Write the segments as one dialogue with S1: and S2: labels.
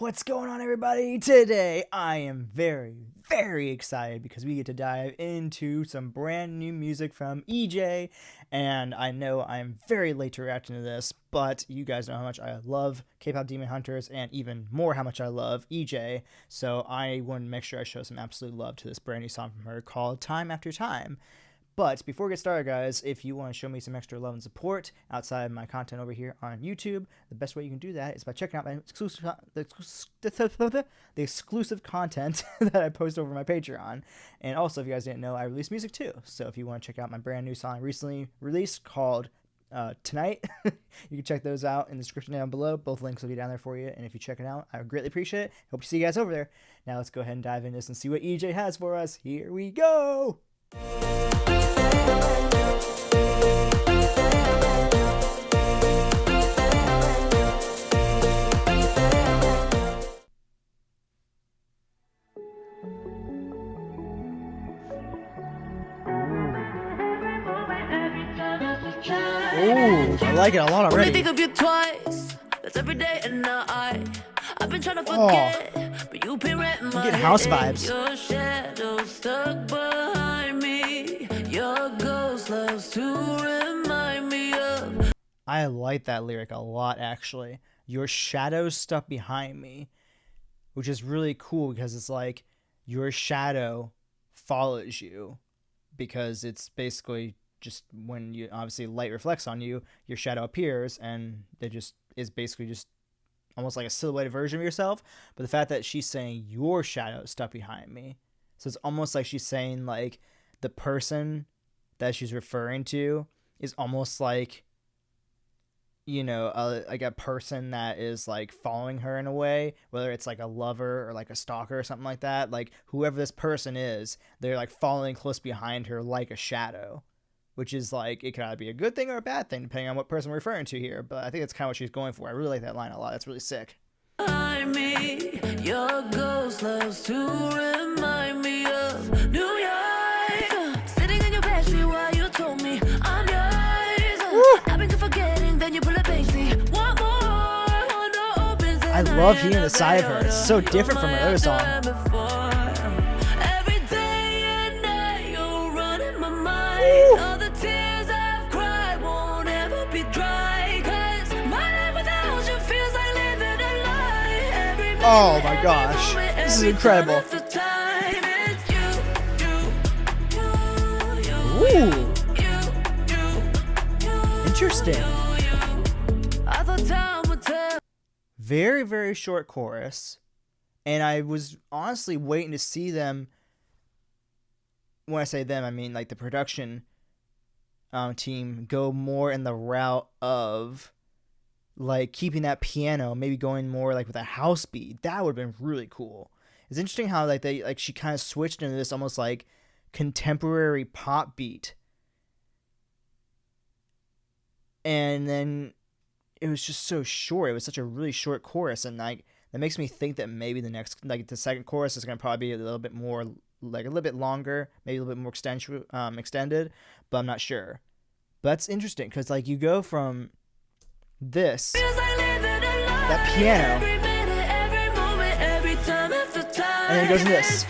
S1: What's going on, everybody? Today I am very excited because we get to dive into some brand new music from EJ, and I know I'm very late to reacting to this, but you guys know how much I love K-pop Demon Hunters and even more how much I love EJ, so I want to make sure I show some absolute love to this brand new song from her called Time After Time. But before we get started, guys, if you want to show me some extra love and support outside of my content over here on YouTube, the best way you can do that is by checking out my exclusive content that I post over my Patreon. And also, if you guys didn't know, I release music too. So if you want to check out my brand new song recently released called Tonight, you can check those out in the description down below. Both links will be down there for you. And if you check it out, I would greatly appreciate it. Hope to see you guys over there. Now let's go ahead and dive into this and see what EJ has for us. Here we go. Ooh, I like it a lot already.
S2: Think of you twice. That's every day and night. I've been trying to forget, but you've been right in my
S1: get house vibes.
S2: Your shadow stuck behind me. Your ghost loves to remind me of.
S1: I like that lyric a lot, actually. Your shadow stuck behind me, which is really cool because it's like your shadow follows you, because it's basically just when you obviously light reflects on you, your shadow appears, and it just is basically just almost like a silhouetted version of yourself. But the fact that she's saying your shadow stuck behind me, so it's almost like she's saying like the person that she's referring to is almost like, you know, like a person that is like following her in a way, whether it's like a lover or like a stalker or something like that. Like whoever this person is, they're like following close behind her like a shadow, which is like, it could either be a good thing or a bad thing depending on what person we're referring to here. But I think that's kind of what she's going for. I really like that line a lot. That's really sick.
S2: Me, your ghost loves to remind me of New York. Sitting in your backseat while you told me I'm yours. I've been forgetting, then you pull a basie. One more opens.
S1: I love hearing the side of her. It's so different from her other song.
S2: Every day and night you're running my mind. All the tears I've cried won't ever be dry. 'Cause my life without you feels like living a lie. Every minute,
S1: Oh my gosh, this is incredible.
S2: every time it's
S1: Ooh, interesting.
S2: I thought time would tell.
S1: Very short chorus, and I was honestly waiting to see them. When I say them, I mean like the production team go more in the route of like keeping that piano, maybe going more like with a house beat. That would have been really cool. It's interesting how like she kind of switched into this almost like contemporary pop beat, and then it was just so short. It was such a really short chorus, and like that makes me think that maybe the next, like the second chorus is gonna probably be a little bit more, like a little bit longer, maybe a little bit more extended, but I'm not sure. But that's interesting because like you go from this, that piano, and then it goes into this,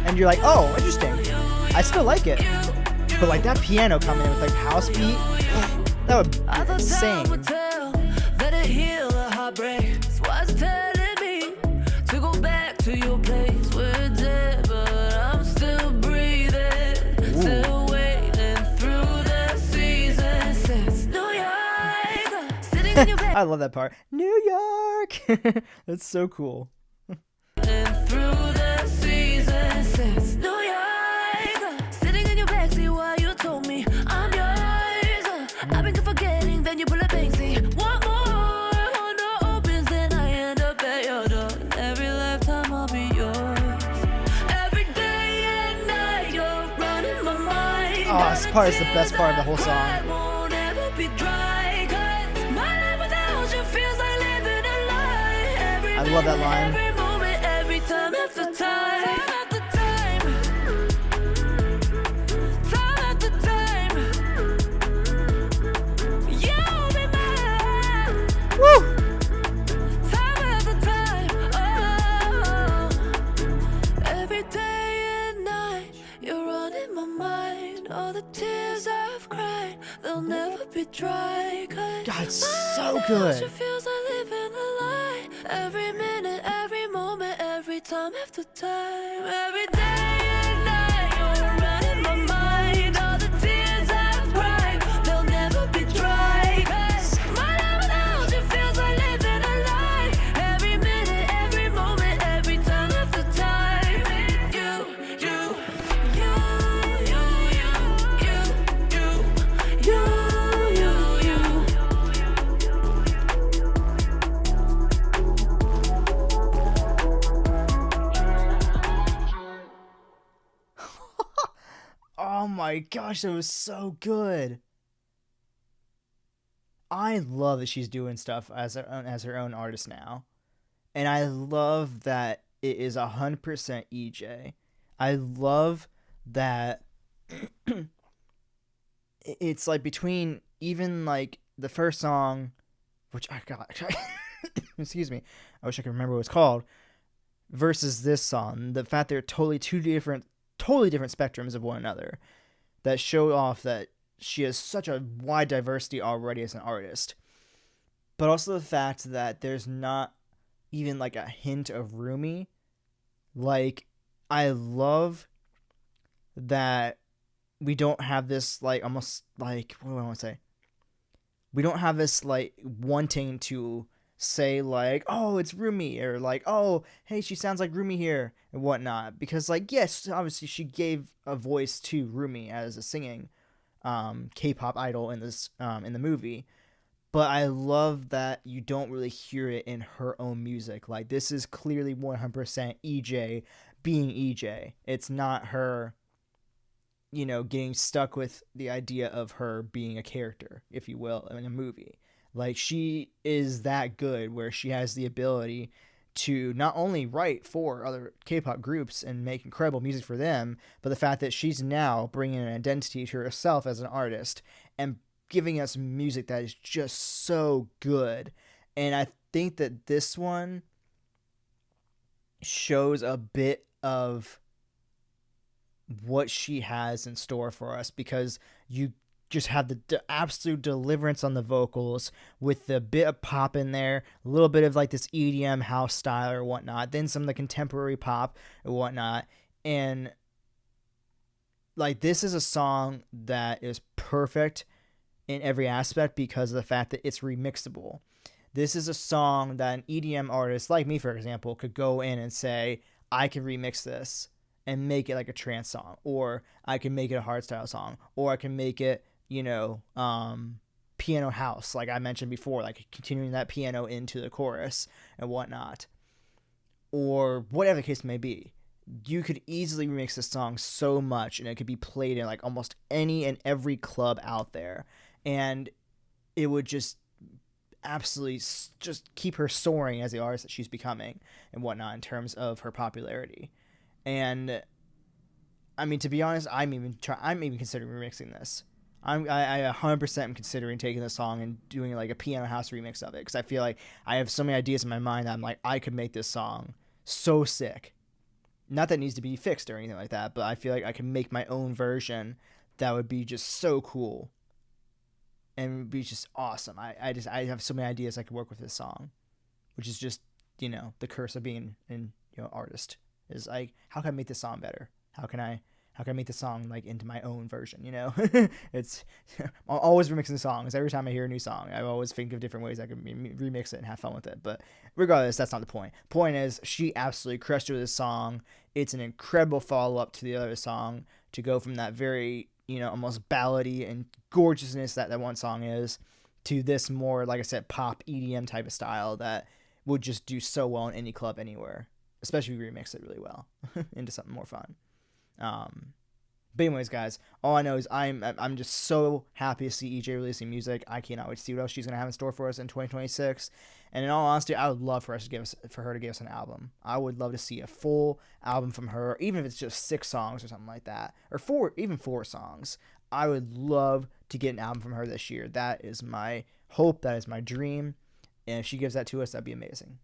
S1: and you're like, oh, interesting. I still like it, but like that piano coming in with like house beat, that would be insane.
S2: Let it heal a heartbreak. So what's telling me to go back to your place? We're dead, but I'm still breathing. Still waiting through the seasons. Since New York, sitting in your bed.
S1: I love that part. New York. That's so cool.
S2: And through the seasons. Since New York, sitting in your backseat while you told me I'm yours. I've been forgetting, then you pull a Banksy. One more door opens, then I end up at your door. Every lifetime I'll be yours. Every day and night you're running my mind.
S1: Oh, this part is the best part of the whole song.
S2: Won't ever be dry, 'cause my life without you feels like living a lie. Every
S1: I love that line.
S2: every moment, every time after time. Time after time. Time after time. You'll be mine.
S1: Woo!
S2: Time after time. be dry.
S1: God, it's so good.
S2: It feels like living a lie. Every minute, every moment, every time after time. Every day and night, you're running my mind. All the tears I've cried, they'll never be dry. 'Cause my life without you feels like living a lie. Every minute, every moment, every time after time. You.
S1: Oh my gosh, that was so good. I love that she's doing stuff as her own artist now. And I love that it is 100% EJ. I love that it's like between even like the first song, which I got, excuse me, I wish I could remember what it's called, versus this song. The fact they're totally different spectrums of one another that show off that she has such a wide diversity already as an artist. But also the fact that there's not even like a hint of Rumi. Like, I love that we don't have this like almost like, what do I want to say? We don't have this like wanting to say like, oh, it's Rumi, or like, oh, hey, she sounds like Rumi here and whatnot, because like, yes, obviously she gave a voice to Rumi as a singing K-pop idol in this in the movie, but I love that you don't really hear it in her own music. Like, this is clearly 100% EJ being EJ. It's not her, getting stuck with the idea of her being a character, if you will, in a movie. Like, she is that good where she has the ability to not only write for other K-pop groups and make incredible music for them, but the fact that she's now bringing an identity to herself as an artist and giving us music that is just so good. And I think that this one shows a bit of what she has in store for us, because you just have the absolute deliverance on the vocals with the bit of pop in there, a little bit of like this EDM house style or whatnot, then some of the contemporary pop and whatnot. And like, this is a song that is perfect in every aspect because of the fact that it's remixable. This is a song that an EDM artist like me, for example, could go in and say, I can remix this and make it like a trance song, or I can make it a hardstyle song, or I can make it, piano house, like I mentioned before, like continuing that piano into the chorus and whatnot, or whatever the case may be. You could easily remix this song so much, and it could be played in like almost any and every club out there, and it would just absolutely just keep her soaring as the artist that she's becoming and whatnot in terms of her popularity. And I mean, to be honest, I'm even considering remixing this. I 100% am considering taking the song and doing like a piano house remix of it, because I feel like I have so many ideas in my mind that I'm like, I could make this song so sick. Not that it needs to be fixed or anything like that, but I feel like I can make my own version that would be just so cool and be just awesome. I have so many ideas I could work with this song, which is just, the curse of being an artist, is like, how can I make this song better? How can I make the song like into my own version? It's I'm always remixing songs. Every time I hear a new song, I always think of different ways I can remix it and have fun with it. But regardless, that's not the point. Point is, she absolutely crushed it with this song. It's an incredible follow-up to the other song, to go from that very, almost ballady and gorgeousness that one song is, to this more, like I said, pop EDM type of style that would just do so well in any club anywhere, especially if you remix it really well into something more fun. But anyways, guys, all I know is I'm just so happy to see EJ releasing music. I cannot wait to see what else she's gonna have in store for us in 2026. And in all honesty, I would love for her to give us an album. I would love to see a full album from her, even if it's just 6 songs or something like that, or 4 songs. I would love to get an album from her this year. That is my hope. That is my dream. And if she gives that to us, that'd be amazing.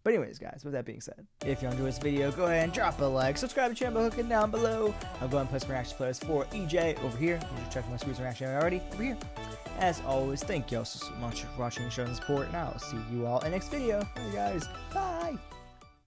S1: But anyways, guys, with that being said, if you enjoyed this video, go ahead and drop a like, subscribe to the channel by clicking down below. I'll go ahead and post my reaction playlists for EJ over here. You should check my Squeeze reaction already over here. As always, thank you all so much for watching and showing support, and I'll see you all in the next video. Hey guys, bye!